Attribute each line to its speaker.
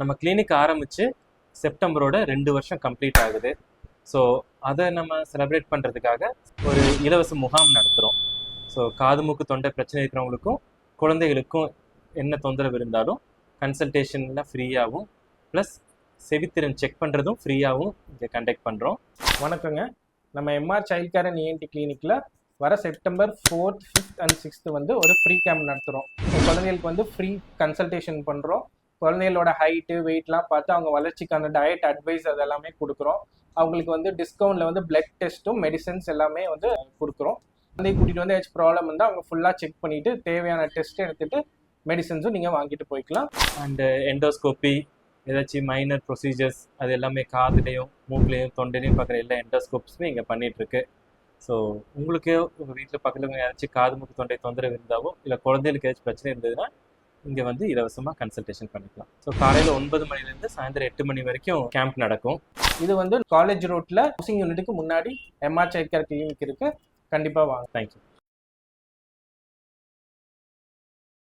Speaker 1: நம்ம கிளினிக் ஆரம்பித்து செப்டம்பரோட 2 வருஷம் கம்ப்ளீட் ஆகுது. ஸோ அதை நம்ம செலிப்ரேட் பண்ணுறதுக்காக ஒரு இலவச முகாம் நடத்துகிறோம். ஸோ காது மூக்கு தொண்டை பிரச்சனை இருக்கிறவங்களுக்கும் குழந்தைகளுக்கும் என்ன தொந்தரவு இருந்தாலும் கன்சல்டேஷனில் ஃப்ரீயாகவும் ப்ளஸ் செவித்திறன் செக் பண்ணுறதும் ஃப்ரீயாகவும் இங்கே கண்டக்ட் பண்ணுறோம்.
Speaker 2: வணக்கங்க. நம்ம MR child care and ENT கிளினிக்கில் வர September 4th, 5th and 6th வந்து ஒரு ஃப்ரீ கேம்ப் நடத்துகிறோம். குழந்தைகளுக்கு வந்து ஃப்ரீ கன்சல்டேஷன் பண்ணுறோம். குழந்தைகளோட ஹைட்டு வெயிட்லாம் பார்த்து அவங்க வளர்ச்சிக்கான டயட் அட்வைஸ் அதெல்லாமே கொடுக்குறோம். அவங்களுக்கு வந்து டிஸ்கவுண்ட்டில் வந்து பிளட் டெஸ்ட்டும் மெடிசன்ஸ் எல்லாமே வந்து கொடுக்குறோம். குழந்தைய கூட்டிகிட்டு வந்து ஏதாச்சும் ப்ராப்ளம் இருந்தால் அவங்க ஃபுல்லாக செக் பண்ணிவிட்டு தேவையான டெஸ்ட் எடுத்துகிட்டு மெடிசன்ஸும் நீங்கள் வாங்கிட்டு போய்க்கலாம்.
Speaker 1: அண்டு எண்டோஸ்கோப்பி, ஏதாச்சும் மைனர் ப்ரொசீஜர்ஸ் அது எல்லாமே காதுலேயும் மூக்குலேயும் தொண்டையிலையும் பார்க்குற எல்லா எண்டோஸ்கோப்ஸுமே இங்கே பண்ணிகிட்ருக்கு. ஸோ உங்களுக்கு உங்கள் வீட்டில் பக்கத்தில் ஏதாச்சும் காது மூக்கு தொண்டை தொந்தரவு இருந்தாவோ இல்லை குழந்தைகளுக்கு ஏதாச்சும் பிரச்சனை இருந்ததுன்னா இங்கே வந்து இலவசமாக கன்சல்டேஷன் பண்ணிக்கலாம். ஸோ காலையில் 9 மணிலேருந்து சாயந்தரம் 8 மணி வரைக்கும் கேம்ப் நடக்கும்.
Speaker 2: இது வந்து காலேஜ் ரோட்டில் ஹவுசிங் யூனிட்டுக்கு முன்னாடி எம்ஆர் சைல்ட் கேர் கிளினிக் இருக்குது. கண்டிப்பாக வாங்க.
Speaker 1: தேங்க்யூ.